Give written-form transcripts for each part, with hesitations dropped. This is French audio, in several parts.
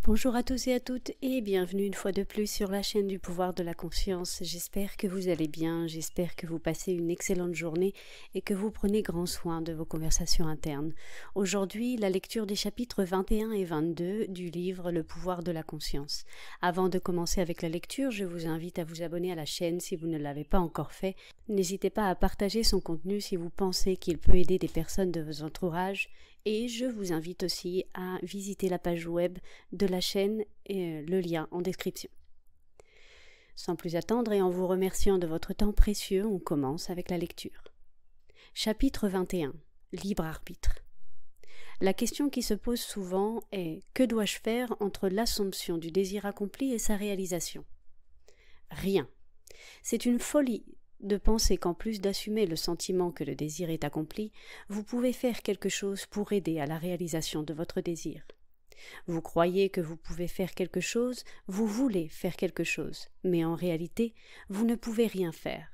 Bonjour à tous et à toutes et bienvenue une fois de plus sur la chaîne du pouvoir de la conscience. J'espère que vous allez bien, j'espère que vous passez une excellente journée et que vous prenez grand soin de vos conversations internes. Aujourd'hui, la lecture des chapitres 21 et 22 du livre Le pouvoir de la conscience. Avant de commencer avec la lecture, je vous invite à vous abonner à la chaîne si vous ne l'avez pas encore fait. N'hésitez pas à partager son contenu si vous pensez qu'il peut aider des personnes de votre entourage. Et je vous invite aussi à visiter la page web de la chaîne et le lien en description. Sans plus attendre et en vous remerciant de votre temps précieux, on commence avec la lecture. Chapitre 21. Libre arbitre. La question qui se pose souvent est « Que dois-je faire entre l'assomption du désir accompli et sa réalisation ?» Rien. C'est une folie de penser qu'en plus d'assumer le sentiment que le désir est accompli, vous pouvez faire quelque chose pour aider à la réalisation de votre désir. Vous croyez que vous pouvez faire quelque chose, vous voulez faire quelque chose, mais en réalité, vous ne pouvez rien faire.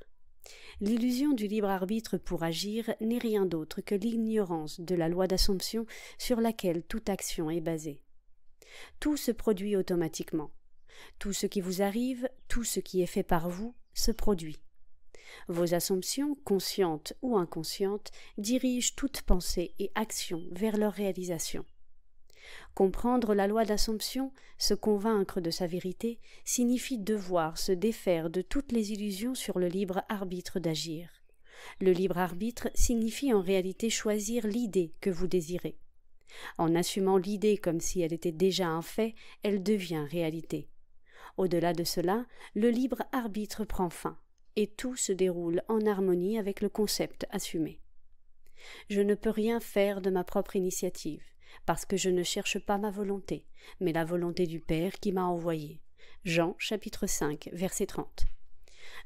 L'illusion du libre arbitre pour agir n'est rien d'autre que l'ignorance de la loi d'assomption sur laquelle toute action est basée. Tout se produit automatiquement. Tout ce qui vous arrive, tout ce qui est fait par vous, se produit. Vos assumptions, conscientes ou inconscientes, dirigent toute pensée et action vers leur réalisation. Comprendre la loi d'assomption, se convaincre de sa vérité, signifie devoir se défaire de toutes les illusions sur le libre arbitre d'agir. Le libre arbitre signifie en réalité choisir l'idée que vous désirez. En assumant l'idée comme si elle était déjà un fait, elle devient réalité. Au-delà de cela, le libre arbitre prend fin. Et tout se déroule en harmonie avec le concept assumé. Je ne peux rien faire de ma propre initiative, parce que je ne cherche pas ma volonté, mais la volonté du Père qui m'a envoyé. Jean, chapitre 5, verset 30.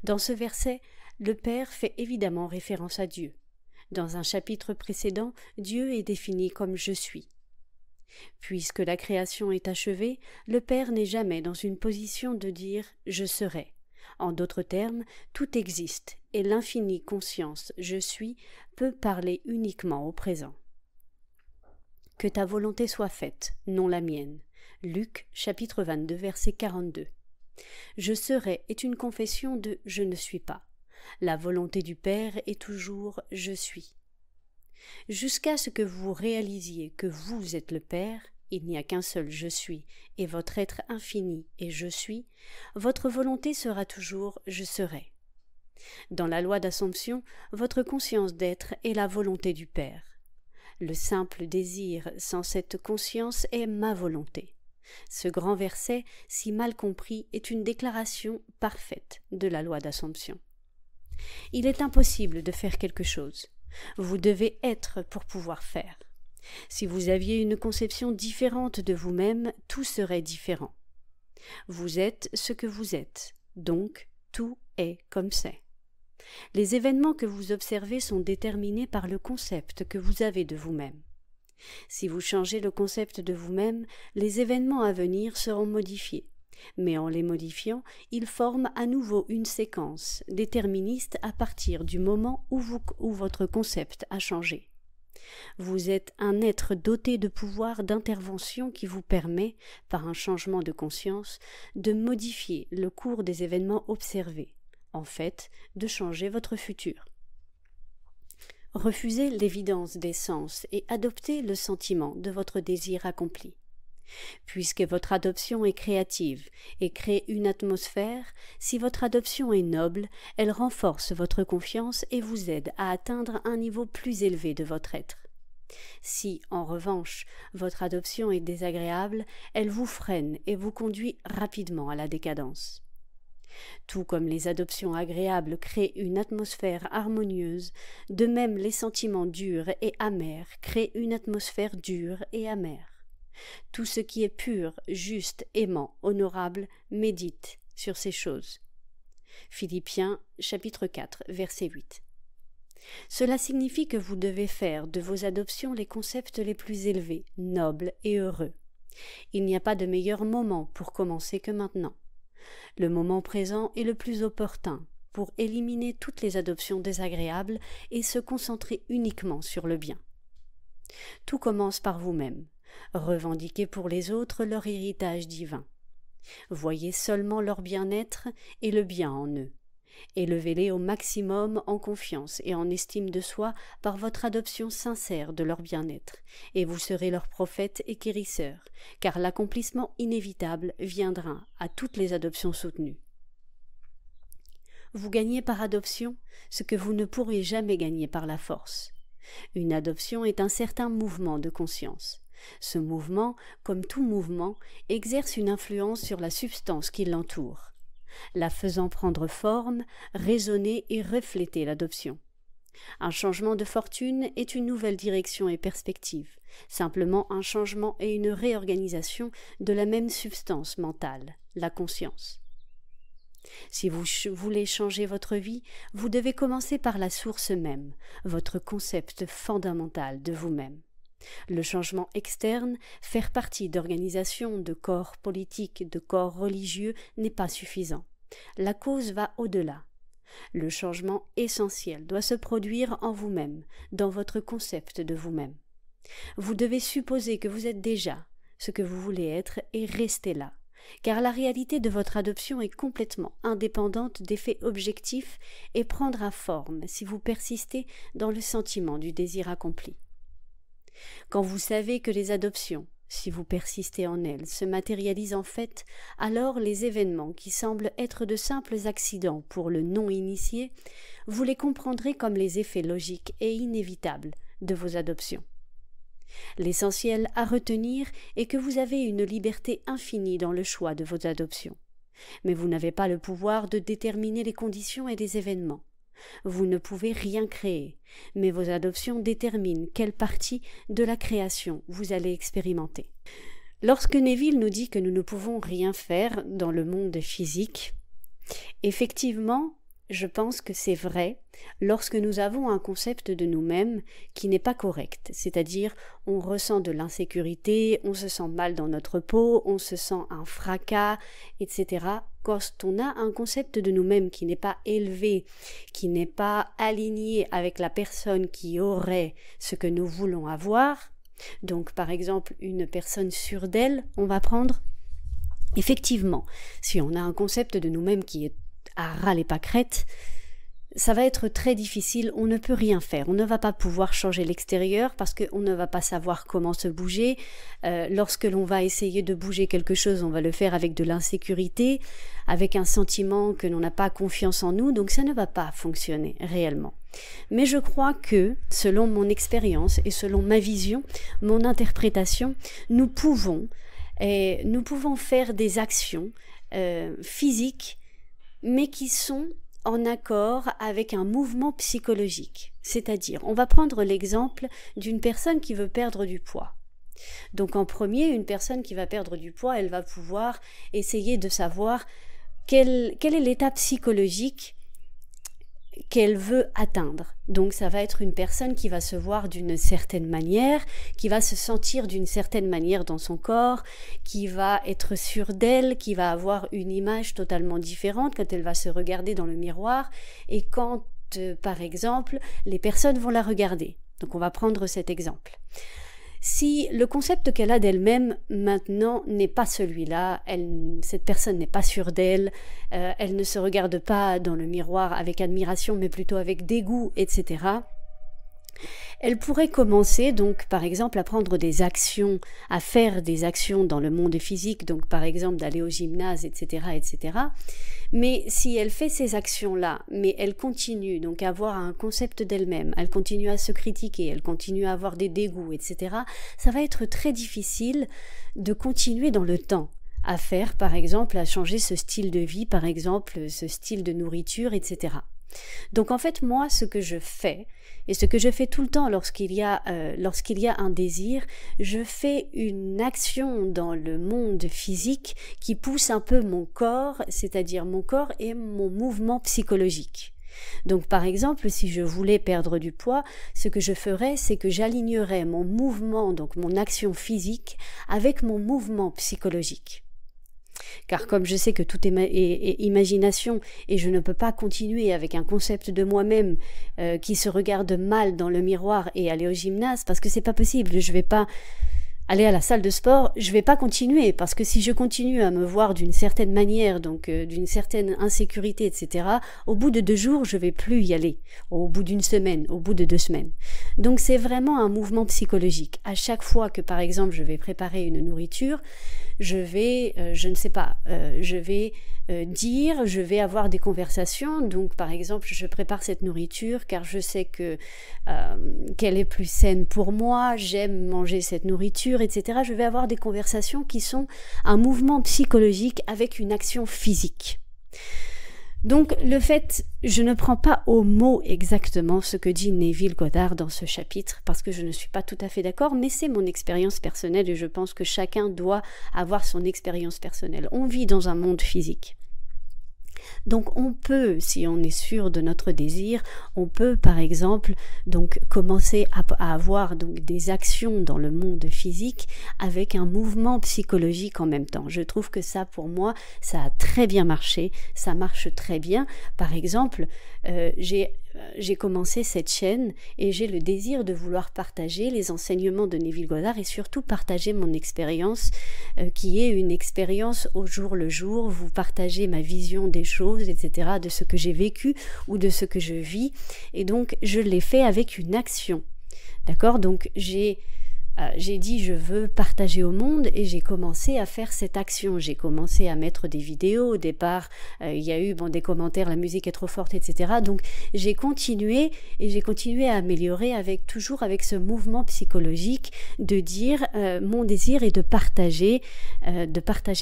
Dans ce verset, le Père fait évidemment référence à Dieu. Dans un chapitre précédent, Dieu est défini comme « je suis ». Puisque la création est achevée, le Père n'est jamais dans une position de dire « je serai ». En d'autres termes, tout existe et l'infinie conscience « je suis » peut parler uniquement au présent. Que ta volonté soit faite, non la mienne. Luc, chapitre 22, verset 42. Je serai est une confession de « je ne suis pas ». La volonté du Père est toujours « je suis ». Jusqu'à ce que vous réalisiez que vous êtes le Père, il n'y a qu'un seul « je suis » et votre être infini est « je suis », votre volonté sera toujours « je serai ». Dans la loi d'assomption, votre conscience d'être est la volonté du Père. Le simple désir sans cette conscience est ma volonté. Ce grand verset, si mal compris, est une déclaration parfaite de la loi d'assomption. Il est impossible de faire quelque chose. Vous devez être pour pouvoir faire. Si vous aviez une conception différente de vous-même, tout serait différent. Vous êtes ce que vous êtes, donc tout est comme c'est. Les événements que vous observez sont déterminés par le concept que vous avez de vous-même. Si vous changez le concept de vous-même, les événements à venir seront modifiés. Mais en les modifiant, ils forment à nouveau une séquence déterministe à partir du moment où votre concept a changé. Vous êtes un être doté de pouvoir d'intervention qui vous permet, par un changement de conscience, de modifier le cours des événements observés, en fait, de changer votre futur. Refusez l'évidence des sens et adoptez le sentiment de votre désir accompli. Puisque votre adoption est créative et crée une atmosphère, si votre adoption est noble, elle renforce votre confiance et vous aide à atteindre un niveau plus élevé de votre être. Si, en revanche, votre adoption est désagréable, elle vous freine et vous conduit rapidement à la décadence. Tout comme les adoptions agréables créent une atmosphère harmonieuse, de même les sentiments durs et amers créent une atmosphère dure et amère. Tout ce qui est pur, juste, aimant, honorable, médite sur ces choses. Philippiens, chapitre 4, verset 8. Cela signifie que vous devez faire de vos adoptions les concepts les plus élevés, nobles et heureux. Il n'y a pas de meilleur moment pour commencer que maintenant. Le moment présent est le plus opportun pour éliminer toutes les adoptions désagréables et se concentrer uniquement sur le bien. Tout commence par vous-même. Revendiquez pour les autres leur héritage divin. Voyez seulement leur bien-être et le bien en eux. Élevez-les au maximum en confiance et en estime de soi par votre adoption sincère de leur bien-être, et vous serez leur prophète et guérisseur, car l'accomplissement inévitable viendra à toutes les adoptions soutenues. Vous gagnez par adoption ce que vous ne pourrez jamais gagner par la force. Une adoption est un certain mouvement de conscience. Ce mouvement, comme tout mouvement, exerce une influence sur la substance qui l'entoure, la faisant prendre forme, résonner et refléter l'adoption. Un changement de fortune est une nouvelle direction et perspective, simplement un changement et une réorganisation de la même substance mentale, la conscience. Si vous voulez changer votre vie, vous devez commencer par la source même, votre concept fondamental de vous-même. Le changement externe, faire partie d'organisations, de corps politiques, de corps religieux n'est pas suffisant. La cause va au-delà. Le changement essentiel doit se produire en vous-même, dans votre concept de vous-même. Vous devez supposer que vous êtes déjà ce que vous voulez être et rester là, car la réalité de votre adoption est complètement indépendante des faits objectifs et prendra forme si vous persistez dans le sentiment du désir accompli. Quand vous savez que les adoptions, si vous persistez en elles, se matérialisent en fait, alors les événements qui semblent être de simples accidents pour le non-initié, vous les comprendrez comme les effets logiques et inévitables de vos adoptions. L'essentiel à retenir est que vous avez une liberté infinie dans le choix de vos adoptions. Mais vous n'avez pas le pouvoir de déterminer les conditions et les événements. Vous ne pouvez rien créer, mais vos adoptions déterminent quelle partie de la création vous allez expérimenter. Lorsque Neville nous dit que nous ne pouvons rien faire dans le monde physique, effectivement, je pense que c'est vrai lorsque nous avons un concept de nous-mêmes qui n'est pas correct, c'est-à-dire on ressent de l'insécurité, on se sent mal dans notre peau, on se sent un fracas, etc. Quand on a un concept de nous-mêmes qui n'est pas élevé, qui n'est pas aligné avec la personne qui aurait ce que nous voulons avoir, donc par exemple une personne sûre d'elle, on va prendre, effectivement, si on a un concept de nous-mêmes qui est à ras les pâquerettes, ça va être très difficile, on ne peut rien faire, on ne va pas pouvoir changer l'extérieur parce qu'on ne va pas savoir comment se bouger. Lorsque l'on va essayer de bouger quelque chose, on va le faire avec de l'insécurité, avec un sentiment que l'on n'a pas confiance en nous, donc ça ne va pas fonctionner réellement. Mais je crois que, selon mon expérience et selon ma vision, mon interprétation, nous pouvons faire des actions physiques mais qui sont en accord avec un mouvement psychologique. C'est-à-dire, on va prendre l'exemple d'une personne qui veut perdre du poids. Donc en premier, une personne qui va perdre du poids, elle va pouvoir essayer de savoir quel est l'état psychologique qu'elle veut atteindre. Donc ça va être une personne qui va se voir d'une certaine manière, qui va se sentir d'une certaine manière dans son corps, qui va être sûre d'elle, qui va avoir une image totalement différente quand elle va se regarder dans le miroir et quand, par exemple, les personnes vont la regarder. Donc on va prendre cet exemple. Si le concept qu'elle a d'elle-même maintenant n'est pas celui-là, cette personne n'est pas sûre d'elle, elle ne se regarde pas dans le miroir avec admiration mais plutôt avec dégoût, etc. Elle pourrait commencer donc par exemple à prendre des actions, à faire des actions dans le monde physique, donc par exemple d'aller au gymnase, etc., etc. Mais si elle fait ces actions-là, mais elle continue donc à avoir un concept d'elle-même, elle continue à se critiquer, elle continue à avoir des dégoûts, etc., ça va être très difficile de continuer dans le temps à faire, par exemple, à changer ce style de vie, par exemple, ce style de nourriture, etc. Donc en fait, moi, ce que je fais, et ce que je fais tout le temps lorsqu'il y a un désir, je fais une action dans le monde physique qui pousse un peu mon corps, c'est-à-dire mon corps et mon mouvement psychologique. Donc par exemple, si je voulais perdre du poids, ce que je ferais, c'est que j'alignerais mon mouvement, donc mon action physique, avec mon mouvement psychologique. Car comme je sais que tout est imagination et je ne peux pas continuer avec un concept de moi-même qui se regarde mal dans le miroir et aller au gymnase, parce que c'est pas possible, je vais pas aller à la salle de sport, je vais pas continuer, parce que si je continue à me voir d'une certaine manière, donc d'une certaine insécurité, etc., au bout de 2 jours, je vais plus y aller, au bout d'une semaine, au bout de 2 semaines. Donc c'est vraiment un mouvement psychologique. À chaque fois que, par exemple, je vais préparer une nourriture, je vais, je vais avoir des conversations. Donc, par exemple, je prépare cette nourriture car je sais qu'elle est plus saine pour moi, j'aime manger cette nourriture, etc. Je vais avoir des conversations qui sont un mouvement psychologique avec une action physique. Donc, je ne prends pas au mot exactement ce que dit Neville Goddard dans ce chapitre, parce que je ne suis pas tout à fait d'accord, mais c'est mon expérience personnelle et je pense que chacun doit avoir son expérience personnelle. On vit dans un monde physique. Donc on peut, si on est sûr de notre désir, on peut par exemple donc commencer à avoir donc des actions dans le monde physique avec un mouvement psychologique en même temps. Je trouve que ça pour moi, ça a très bien marché, ça marche très bien. Par exemple, j'ai commencé cette chaîne et j'ai le désir de vouloir partager les enseignements de Neville Goddard et surtout partager mon expérience qui est une expérience au jour le jour, vous partagez ma vision des choses, etc., de ce que j'ai vécu ou de ce que je vis, et donc je l'ai fait avec une action. D'accord ? Donc j'ai dit je veux partager au monde et j'ai commencé à faire cette action. J'ai commencé à mettre des vidéos. Au départ, il y a eu des commentaires, la musique est trop forte, etc. Donc j'ai continué à améliorer toujours avec ce mouvement psychologique de dire mon désir est de partager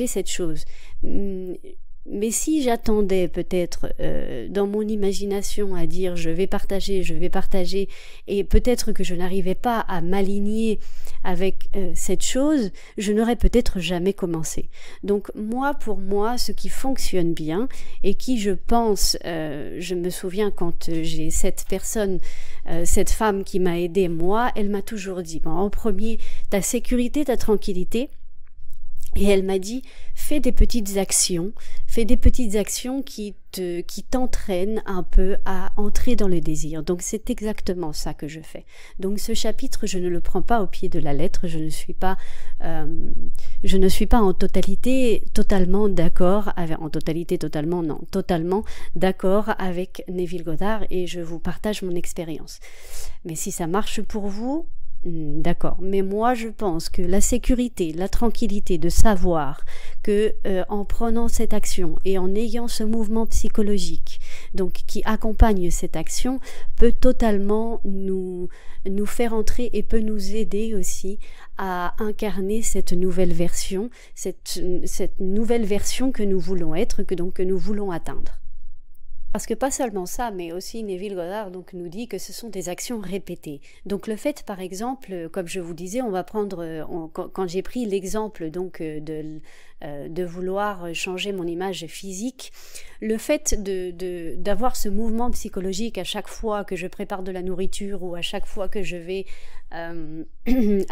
cette chose. Mais si j'attendais peut-être dans mon imagination à dire je vais partager, et peut-être que je n'arrivais pas à m'aligner avec cette chose, je n'aurais peut-être jamais commencé. Donc pour moi, ce qui fonctionne bien et qui je pense, je me souviens quand j'ai cette femme qui m'a aidée, moi, elle m'a toujours dit, en premier, ta sécurité, ta tranquillité. Et elle m'a dit, fais des petites actions qui t'entraînent un peu à entrer dans le désir. Donc c'est exactement ça que je fais. Donc ce chapitre, je ne le prends pas au pied de la lettre, je ne suis pas en totalité totalement d'accord avec Neville Goddard et je vous partage mon expérience. Mais si ça marche pour vous, d'accord, mais moi je pense que la sécurité, la tranquillité de savoir que en prenant cette action et en ayant ce mouvement psychologique donc qui accompagne cette action peut totalement nous faire entrer et peut nous aider aussi à incarner cette nouvelle version, cette nouvelle version que nous voulons être, que nous voulons atteindre. Parce que pas seulement ça, mais aussi Neville Goddard nous dit que ce sont des actions répétées. Donc le fait, par exemple, comme je vous disais, on va prendre, quand j'ai pris l'exemple de vouloir changer mon image physique, le fait d'avoir ce mouvement psychologique à chaque fois que je prépare de la nourriture ou à chaque fois que je vais à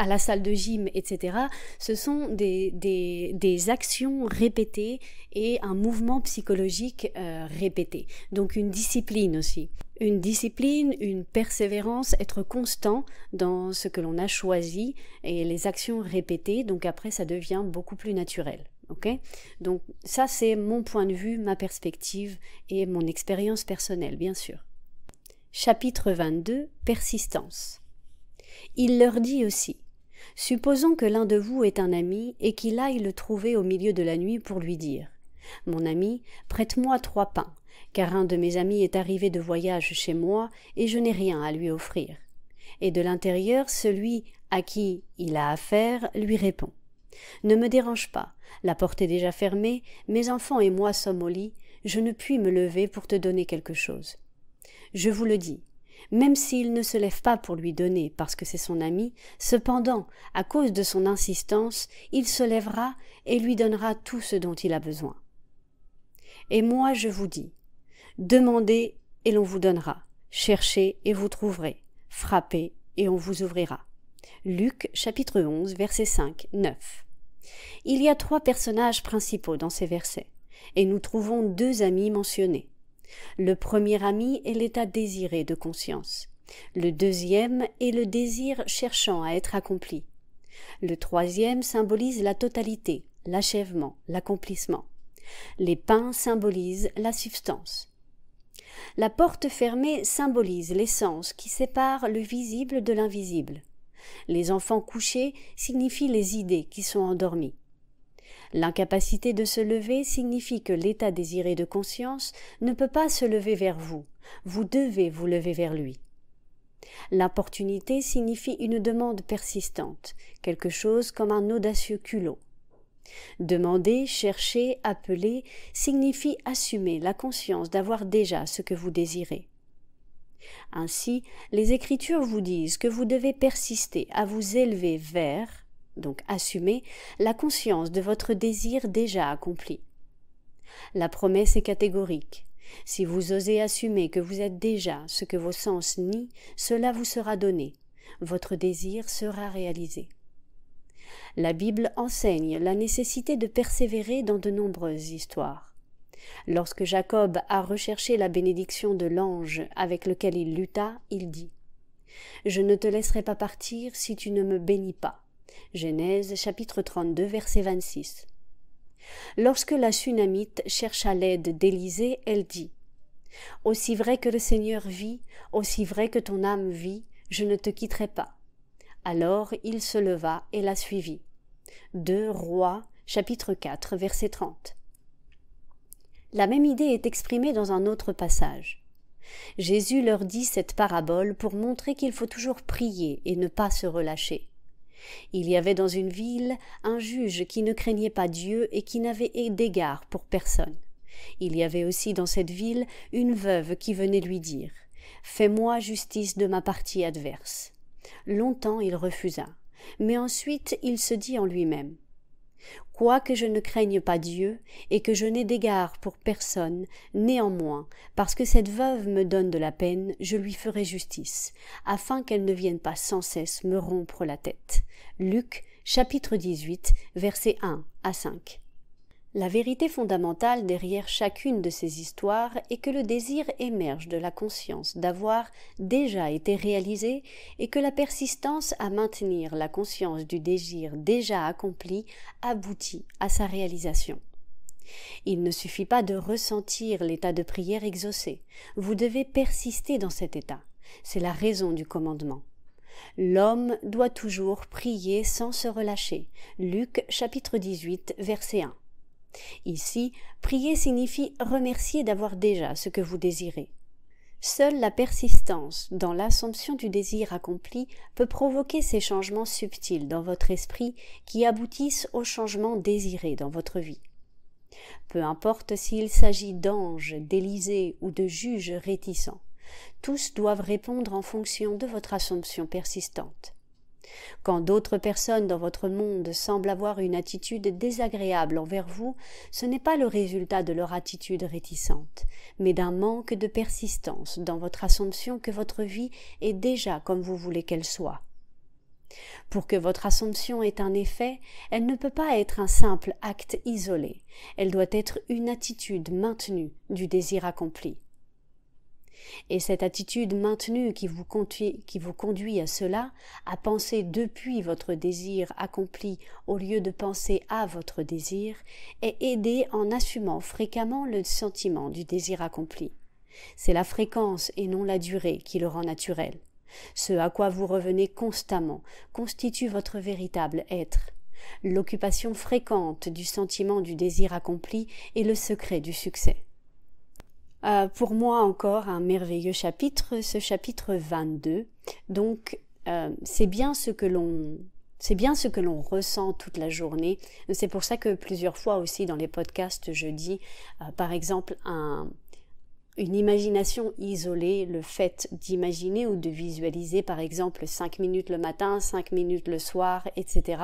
la salle de gym, etc., ce sont des actions répétées et un mouvement psychologique répété. Donc une discipline aussi. Une discipline, une persévérance, être constant dans ce que l'on a choisi et les actions répétées, donc après ça devient beaucoup plus naturel. Okay ? Donc ça c'est mon point de vue, ma perspective et mon expérience personnelle, bien sûr. Chapitre 22, persistance. Il leur dit aussi, « Supposons que l'un de vous est un ami et qu'il aille le trouver au milieu de la nuit pour lui dire « Mon ami, prête-moi 3 pains, car un de mes amis est arrivé de voyage chez moi et je n'ai rien à lui offrir. » Et de l'intérieur, celui à qui il a affaire lui répond « Ne me dérange pas, la porte est déjà fermée, mes enfants et moi sommes au lit, je ne puis me lever pour te donner quelque chose. Je vous le dis, même s'il ne se lève pas pour lui donner parce que c'est son ami, cependant, à cause de son insistance, il se lèvera et lui donnera tout ce dont il a besoin. Et moi je vous dis, demandez et l'on vous donnera, cherchez et vous trouverez, frappez et on vous ouvrira. » Luc, chapitre 11, versets 5, 9. Il y a 3 personnages principaux dans ces versets, et nous trouvons 2 amis mentionnés. Le premier ami est l'état désiré de conscience. Le deuxième est le désir cherchant à être accompli. Le troisième symbolise la totalité, l'achèvement, l'accomplissement. Les pains symbolisent la substance. La porte fermée symbolise l'essence qui sépare le visible de l'invisible. Les enfants couchés signifient les idées qui sont endormies. L'incapacité de se lever signifie que l'état désiré de conscience ne peut pas se lever vers vous. Vous devez vous lever vers lui. L'importunité signifie une demande persistante, quelque chose comme un audacieux culot. Demander, chercher, appeler signifie assumer la conscience d'avoir déjà ce que vous désirez. Ainsi, les Écritures vous disent que vous devez persister à vous élever vers, donc assumer, la conscience de votre désir déjà accompli. La promesse est catégorique. Si vous osez assumer que vous êtes déjà ce que vos sens nient, cela vous sera donné. Votre désir sera réalisé. La Bible enseigne la nécessité de persévérer dans de nombreuses histoires. Lorsque Jacob a recherché la bénédiction de l'ange avec lequel il lutta, il dit « Je ne te laisserai pas partir si tu ne me bénis pas ». Genèse chapitre 32, verset 26. Lorsque la Sunamite chercha l'aide d'Élisée, elle dit « Aussi vrai que le Seigneur vit, aussi vrai que ton âme vit, je ne te quitterai pas. » Alors il se leva et la suivit. 2 Rois, chapitre 4, verset 30. La même idée est exprimée dans un autre passage. Jésus leur dit cette parabole pour montrer qu'il faut toujours prier et ne pas se relâcher. Il y avait dans une ville un juge qui ne craignait pas Dieu et qui n'avait d'égard pour personne. Il y avait aussi dans cette ville une veuve qui venait lui dire « Fais-moi justice de ma partie adverse ». Longtemps il refusa, mais ensuite il se dit en lui-même « Quoique je ne craigne pas Dieu et que je n'ai d'égard pour personne, néanmoins, parce que cette veuve me donne de la peine, je lui ferai justice, afin qu'elle ne vienne pas sans cesse me rompre la tête. » Luc, chapitre 18, versets 1 à 5. La vérité fondamentale derrière chacune de ces histoires est que le désir émerge de la conscience d'avoir déjà été réalisé et que la persistance à maintenir la conscience du désir déjà accompli aboutit à sa réalisation. Il ne suffit pas de ressentir l'état de prière exaucé, vous devez persister dans cet état, c'est la raison du commandement. L'homme doit toujours prier sans se relâcher. Luc chapitre 18 verset 1. Ici, prier signifie remercier d'avoir déjà ce que vous désirez. Seule la persistance dans l'assomption du désir accompli peut provoquer ces changements subtils dans votre esprit qui aboutissent au changement désiré dans votre vie. Peu importe s'il s'agit d'anges, d'Élysée ou de juges réticents, tous doivent répondre en fonction de votre assomption persistante. Quand d'autres personnes dans votre monde semblent avoir une attitude désagréable envers vous, ce n'est pas le résultat de leur attitude réticente, mais d'un manque de persistance dans votre assomption que votre vie est déjà comme vous voulez qu'elle soit. Pour que votre assomption ait un effet, elle ne peut pas être un simple acte isolé, elle doit être une attitude maintenue du désir accompli. Et cette attitude maintenue qui vous conduit à cela, à penser depuis votre désir accompli au lieu de penser à votre désir, est aidée en assumant fréquemment le sentiment du désir accompli. C'est la fréquence et non la durée qui le rend naturel. Ce à quoi vous revenez constamment constitue votre véritable être. L'occupation fréquente du sentiment du désir accompli est le secret du succès. Pour moi encore un merveilleux chapitre, ce chapitre 22. Donc c'est bien ce que l'on ressent toute la journée. C'est pour ça que plusieurs fois aussi dans les podcasts je dis par exemple une imagination isolée, le fait d'imaginer ou de visualiser par exemple 5 minutes le matin, 5 minutes le soir, etc.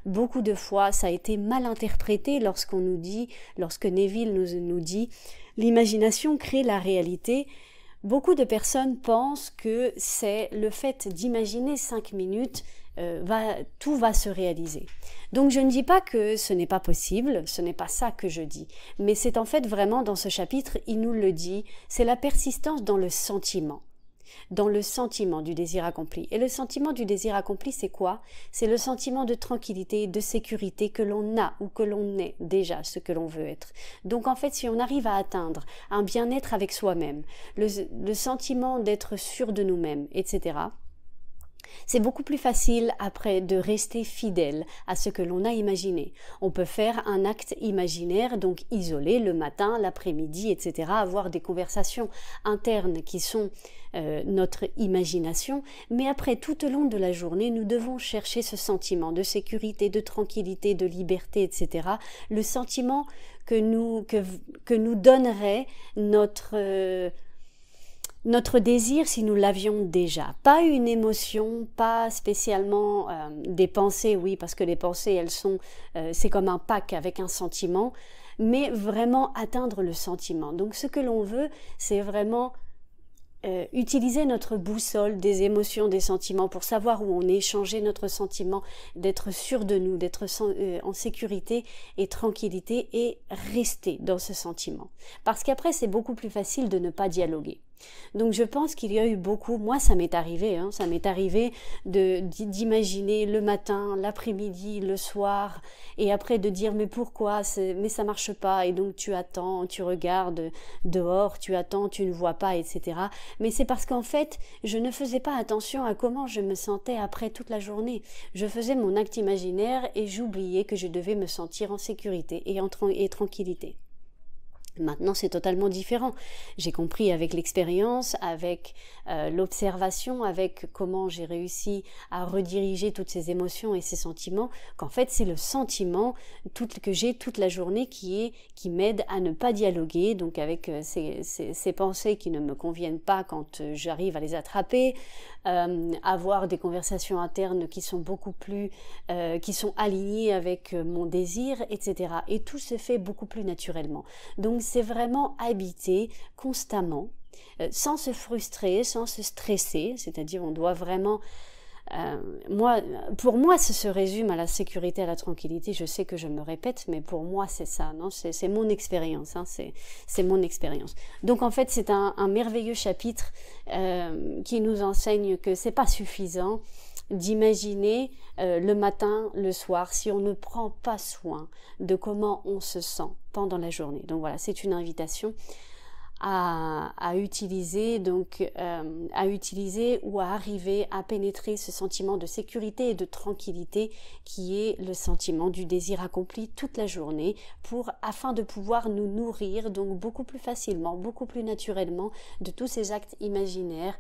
Beaucoup de fois ça a été mal interprété lorsque Neville nous dit l'imagination crée la réalité. Beaucoup de personnes pensent que c'est le fait d'imaginer 5 minutes, tout va se réaliser. Donc je ne dis pas que ce n'est pas possible, ce n'est pas ça que je dis, mais c'est en fait vraiment dans ce chapitre, il nous le dit, c'est la persistance dans le sentiment. dans le sentiment du désir accompli. Et le sentiment du désir accompli, c'est quoi? C'est le sentiment de tranquillité, de sécurité que l'on a ou que l'on est déjà ce que l'on veut être. Donc en fait, si on arrive à atteindre un bien-être avec soi-même, le sentiment d'être sûr de nous-mêmes, etc., c'est beaucoup plus facile après de rester fidèle à ce que l'on a imaginé. On peut faire un acte imaginaire, donc isolé le matin, l'après-midi, etc., avoir des conversations internes qui sont notre imagination, mais après tout au long de la journée, nous devons chercher ce sentiment de sécurité, de tranquillité, de liberté, etc., le sentiment que nous donnerait notre désir si nous l'avions déjà. Pas une émotion, pas spécialement des pensées, oui, parce que les pensées, elles sont, c'est comme un pack avec un sentiment, mais vraiment atteindre le sentiment. Donc ce que l'on veut, c'est vraiment utiliser notre boussole des émotions, des sentiments pour savoir où on est, changer notre sentiment, d'être sûr de nous, d'être en sécurité et tranquillité et rester dans ce sentiment. Parce qu'après, c'est beaucoup plus facile de ne pas dialoguer. Donc je pense qu'il y a eu beaucoup, moi ça m'est arrivé, ça m'est arrivé d'imaginer le matin, l'après-midi, le soir, et après de dire mais pourquoi, mais ça marche pas, et donc tu attends, tu regardes dehors, tu attends, tu ne vois pas, etc. Mais c'est parce qu'en fait je ne faisais pas attention à comment je me sentais après toute la journée. Je faisais mon acte imaginaire et j'oubliais que je devais me sentir en sécurité et tranquillité. Maintenant, c'est totalement différent. J'ai compris avec l'expérience, avec l'observation, avec comment j'ai réussi à rediriger toutes ces émotions et ces sentiments, qu'en fait, c'est le sentiment que j'ai toute la journée qui m'aide à ne pas dialoguer, donc avec ces pensées qui ne me conviennent pas quand j'arrive à les attraper, avoir des conversations internes qui sont beaucoup plus, qui sont alignées avec mon désir, etc. Et tout se fait beaucoup plus naturellement. Donc, c'est vraiment habiter constamment, sans se frustrer, sans se stresser, c'est-à-dire on doit vraiment... pour moi, ça se résume à la sécurité, à la tranquillité. Je sais que je me répète, mais pour moi, c'est ça, non, c'est mon expérience, c'est mon expérience. Donc en fait, c'est un merveilleux chapitre qui nous enseigne que c'est pas suffisant d'imaginer le matin, le soir, si on ne prend pas soin de comment on se sent pendant la journée. Donc voilà, c'est une invitation à utiliser ou à arriver à pénétrer ce sentiment de sécurité et de tranquillité qui est le sentiment du désir accompli toute la journée afin de pouvoir nous nourrir donc beaucoup plus facilement, beaucoup plus naturellement de tous ces actes imaginaires,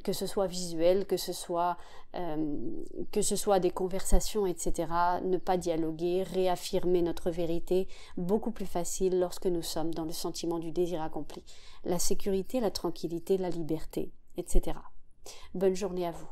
que ce soit visuel, que ce soit des conversations, etc. Ne pas dialoguer, réaffirmer notre vérité, beaucoup plus facile lorsque nous sommes dans le sentiment du désir accompli. La sécurité, la tranquillité, la liberté, etc. Bonne journée à vous.